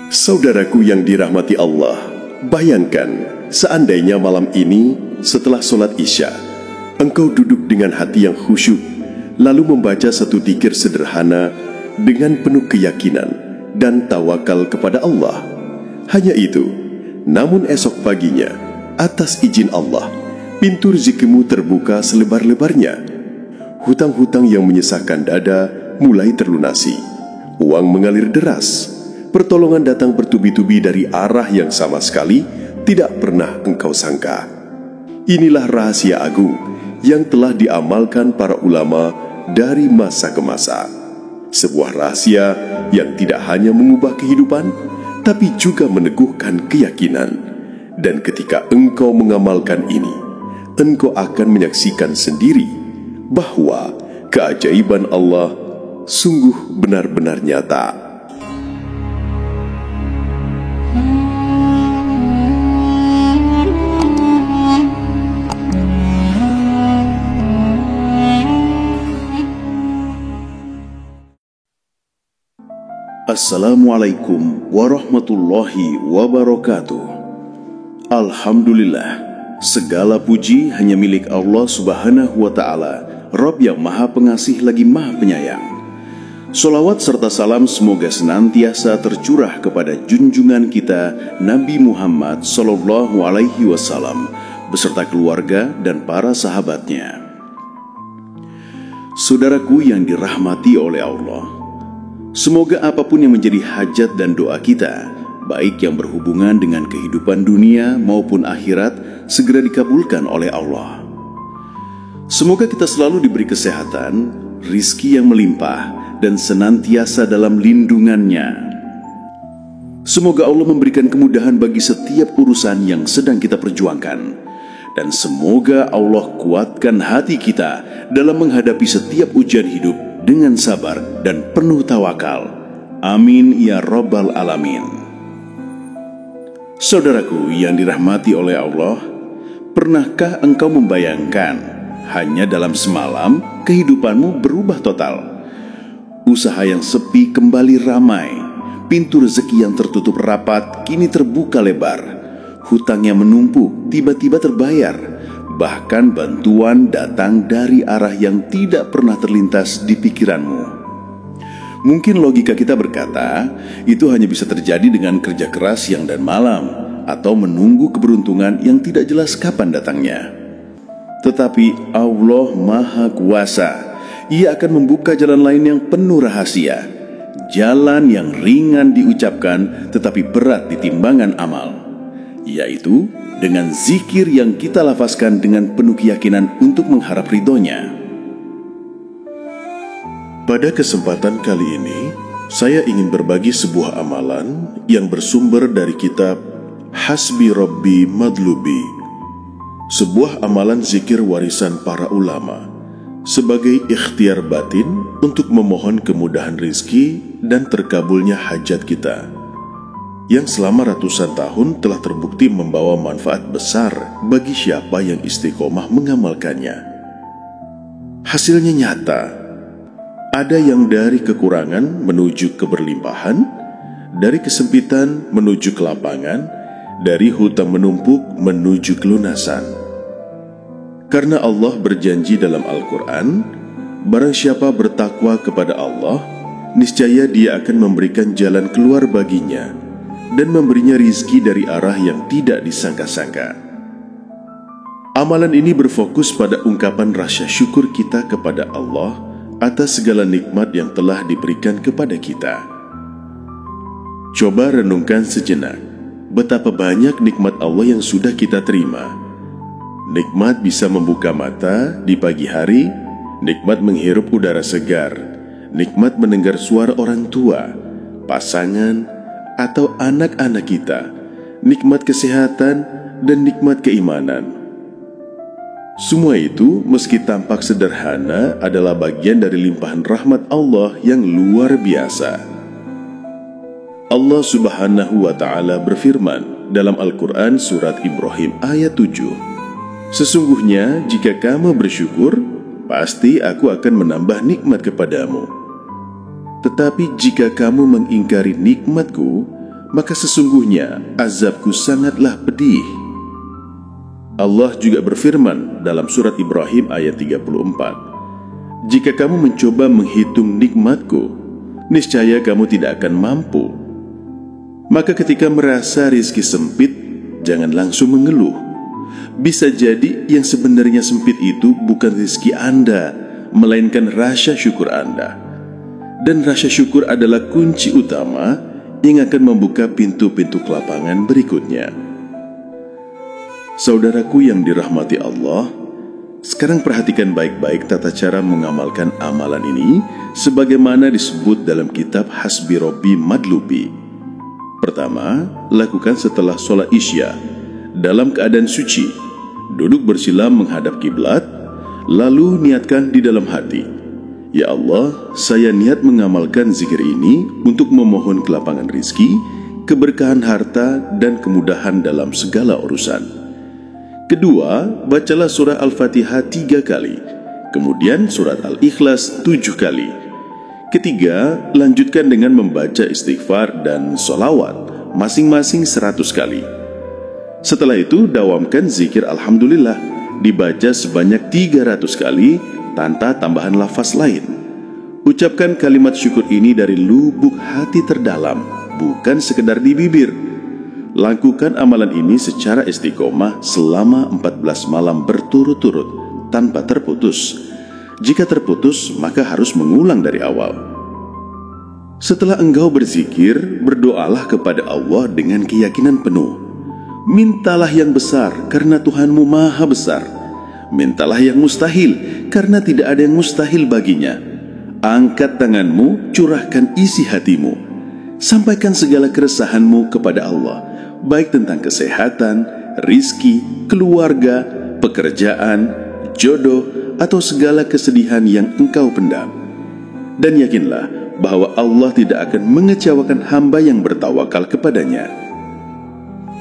Saudaraku yang dirahmati Allah, bayangkan seandainya malam ini setelah sholat Isya, engkau duduk dengan hati yang khusyuk, lalu membaca satu dzikir sederhana dengan penuh keyakinan dan tawakal kepada Allah. Hanya itu, namun esok paginya, atas izin Allah, pintu rezekimu terbuka selebar-lebarnya. Hutang-hutang yang menyesakkan dada mulai terlunasi. Uang mengalir deras. Pertolongan datang bertubi-tubi dari arah yang sama sekali tidak pernah engkau sangka. Inilah rahasia agung yang telah diamalkan para ulama dari masa ke masa. Sebuah rahasia yang tidak hanya mengubah kehidupan, tapi juga meneguhkan keyakinan. Dan ketika engkau mengamalkan ini, engkau akan menyaksikan sendiri bahwa keajaiban Allah sungguh benar-benar nyata. Assalamualaikum warahmatullahi wabarakatuh. Alhamdulillah, segala puji hanya milik Allah subhanahu wa ta'ala, Rabb yang maha pengasih lagi maha penyayang. Sholawat serta salam semoga senantiasa tercurah kepada junjungan kita Nabi Muhammad sallallahu alaihi wasallam beserta keluarga dan para sahabatnya. Saudaraku yang dirahmati oleh Allah, semoga apapun yang menjadi hajat dan doa kita, baik yang berhubungan dengan kehidupan dunia maupun akhirat, segera dikabulkan oleh Allah. Semoga kita selalu diberi kesehatan, rizki yang melimpah, dan senantiasa dalam lindungannya. Semoga Allah memberikan kemudahan bagi setiap urusan yang sedang kita perjuangkan. Dan semoga Allah kuatkan hati kita dalam menghadapi setiap ujian hidup dengan sabar dan penuh tawakal. Amin ya rabbal alamin. Saudaraku yang dirahmati oleh Allah, pernahkah engkau membayangkan hanya dalam semalam kehidupanmu berubah total? Usaha yang sepi kembali ramai, pintu rezeki yang tertutup rapat kini terbuka lebar. Hutang yang menumpuk tiba-tiba terbayar. Bahkan bantuan datang dari arah yang tidak pernah terlintas di pikiranmu. Mungkin logika kita berkata, itu hanya bisa terjadi dengan kerja keras siang dan malam, atau menunggu keberuntungan yang tidak jelas kapan datangnya. Tetapi Allah Maha Kuasa. Ia akan membuka jalan lain yang penuh rahasia. Jalan yang ringan diucapkan tetapi berat di timbangan amal, yaitu dengan zikir yang kita lafazkan dengan penuh keyakinan untuk mengharap ridhonya. Pada kesempatan kali ini, saya ingin berbagi sebuah amalan yang bersumber dari kitab Hasbi Rabbi Madlubi, sebuah amalan zikir warisan para ulama, sebagai ikhtiar batin untuk memohon kemudahan rizki dan terkabulnya hajat kita, yang selama ratusan tahun telah terbukti membawa manfaat besar bagi siapa yang istiqomah mengamalkannya. Hasilnya nyata. Ada yang dari kekurangan menuju keberlimpahan, dari kesempitan menuju kelapangan, dari hutang menumpuk menuju kelunasan. Karena Allah berjanji dalam Al-Quran, barang siapa bertakwa kepada Allah, niscaya Dia akan memberikan jalan keluar baginya dan memberinya rizki dari arah yang tidak disangka-sangka. Amalan ini berfokus pada ungkapan rasa syukur kita kepada Allah atas segala nikmat yang telah diberikan kepada kita. Coba renungkan sejenak, betapa banyak nikmat Allah yang sudah kita terima. Nikmat bisa membuka mata di pagi hari, nikmat menghirup udara segar, nikmat mendengar suara orang tua, pasangan, atau anak-anak kita, nikmat kesehatan, dan nikmat keimanan. Semua itu, meski tampak sederhana, adalah bagian dari limpahan rahmat Allah yang luar biasa. Allah subhanahu wa ta'ala berfirman dalam Al-Quran surat Ibrahim ayat 7, "Sesungguhnya jika kamu bersyukur, pasti aku akan menambah nikmat kepadamu. Tetapi jika kamu mengingkari nikmatku, maka sesungguhnya azabku sangatlah pedih. Allah juga berfirman dalam surat Ibrahim ayat 34, jika kamu mencoba menghitung nikmatku, niscaya kamu tidak akan mampu. Maka ketika merasa rizki sempit, jangan langsung mengeluh. Bisa jadi yang sebenarnya sempit itu bukan rizki Anda, melainkan rasa syukur Anda. Dan rasa syukur adalah kunci utama yang akan membuka pintu-pintu kelapangan berikutnya. Saudaraku yang dirahmati Allah, sekarang perhatikan baik-baik tata cara mengamalkan amalan ini sebagaimana disebut dalam kitab Hasbi Robbi Madlubi. Pertama, lakukan setelah sholat Isya dalam keadaan suci, duduk bersila menghadap kiblat, lalu niatkan di dalam hati, ya Allah, saya niat mengamalkan zikir ini untuk memohon kelapangan rizki, keberkahan harta, dan kemudahan dalam segala urusan. Kedua, bacalah surah Al-Fatihah 3 kali, kemudian surat Al-Ikhlas 7 kali. Ketiga, lanjutkan dengan membaca istighfar dan sholawat masing-masing 100 kali. Setelah itu, dawamkan zikir Alhamdulillah, dibaca sebanyak 300 kali tanpa tambahan lafaz lain. Ucapkan kalimat syukur ini dari lubuk hati terdalam, bukan sekedar di bibir. Lakukan amalan ini secara istiqomah selama 14 malam berturut-turut tanpa terputus. Jika terputus, maka harus mengulang dari awal. Setelah engkau berzikir, berdoalah kepada Allah dengan keyakinan penuh. Mintalah yang besar karena Tuhanmu maha besar. Mintalah yang mustahil karena tidak ada yang mustahil baginya. Angkat tanganmu, curahkan isi hatimu. Sampaikan segala keresahanmu kepada Allah, baik tentang kesehatan, rizki, keluarga, pekerjaan, jodoh, atau segala kesedihan yang engkau pendam. Dan yakinlah bahwa Allah tidak akan mengecewakan hamba yang bertawakal kepadanya.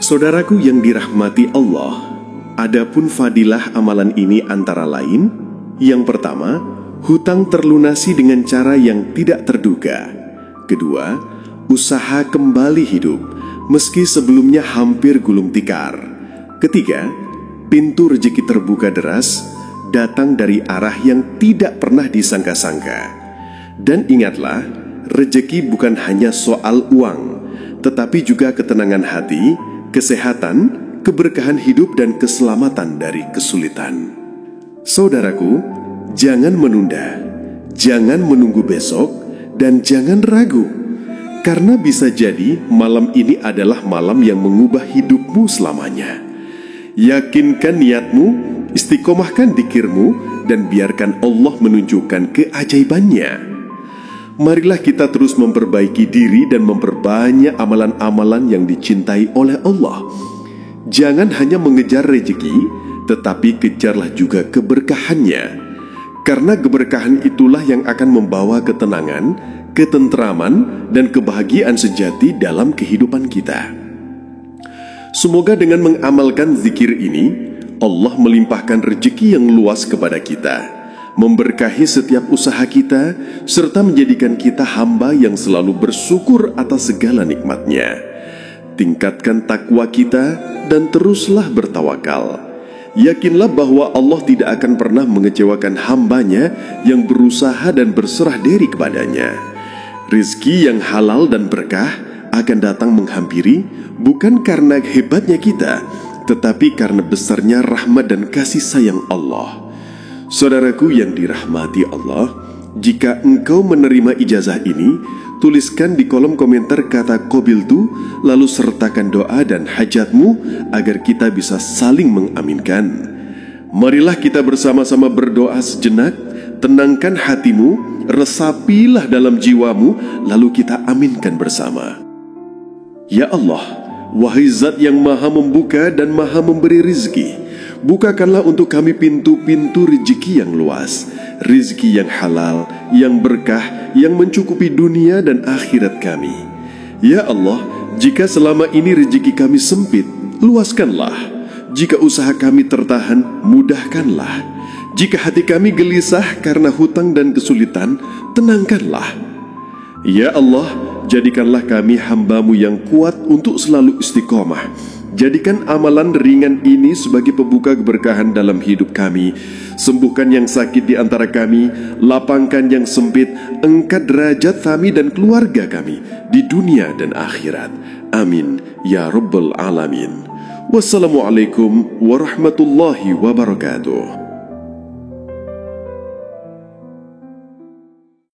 Saudaraku yang dirahmati Allah, adapun fadilah amalan ini antara lain, yang pertama, hutang terlunasi dengan cara yang tidak terduga. Kedua, usaha kembali hidup meski sebelumnya hampir gulung tikar. Ketiga, pintu rezeki terbuka deras, datang dari arah yang tidak pernah disangka-sangka. Dan ingatlah, rezeki bukan hanya soal uang, tetapi juga ketenangan hati, kesehatan, keberkahan hidup, dan keselamatan dari kesulitan. Saudaraku, jangan menunda, jangan menunggu besok, dan jangan ragu, karena bisa jadi malam ini adalah malam yang mengubah hidupmu selamanya. Yakinkan niatmu, istiqomahkan dzikirmu, dan biarkan Allah menunjukkan keajaibannya. Marilah kita terus memperbaiki diri dan memperbanyak amalan-amalan yang dicintai oleh Allah. Jangan hanya mengejar rezeki, tetapi kejarlah juga keberkahannya. Karena keberkahan itulah yang akan membawa ketenangan, ketentraman, dan kebahagiaan sejati dalam kehidupan kita. Semoga dengan mengamalkan zikir ini, Allah melimpahkan rezeki yang luas kepada kita, memberkahi setiap usaha kita, serta menjadikan kita hamba yang selalu bersyukur atas segala nikmatnya. Tingkatkan takwa kita dan teruslah bertawakal. Yakinlah bahwa Allah tidak akan pernah mengecewakan hambanya yang berusaha dan berserah diri kepadanya. Rizki yang halal dan berkah akan datang menghampiri, bukan karena hebatnya kita, tetapi karena besarnya rahmat dan kasih sayang Allah. Saudaraku yang dirahmati Allah, jika engkau menerima ijazah ini, tuliskan di kolom komentar kata qabiltu, lalu sertakan doa dan hajatmu agar kita bisa saling mengaminkan. Marilah kita bersama-sama berdoa sejenak, tenangkan hatimu, resapilah dalam jiwamu, lalu kita aminkan bersama. Ya Allah, wahai Zat yang maha membuka dan maha memberi rizki, bukakanlah untuk kami pintu-pintu rezeki yang luas, rezeki yang halal, yang berkah, yang mencukupi dunia dan akhirat kami. Ya Allah, jika selama ini rezeki kami sempit, luaskanlah. Jika usaha kami tertahan, mudahkanlah. Jika hati kami gelisah karena hutang dan kesulitan, tenangkanlah. Ya Allah, jadikanlah kami hamba-Mu yang kuat untuk selalu istiqomah. Jadikan amalan ringan ini sebagai pembuka keberkahan dalam hidup kami. Sembuhkan yang sakit di antara kami, lapangkan yang sempit, angkat derajat kami dan keluarga kami di dunia dan akhirat. Amin ya Rabbal Alamin. Wassalamualaikum warahmatullahi wabarakatuh.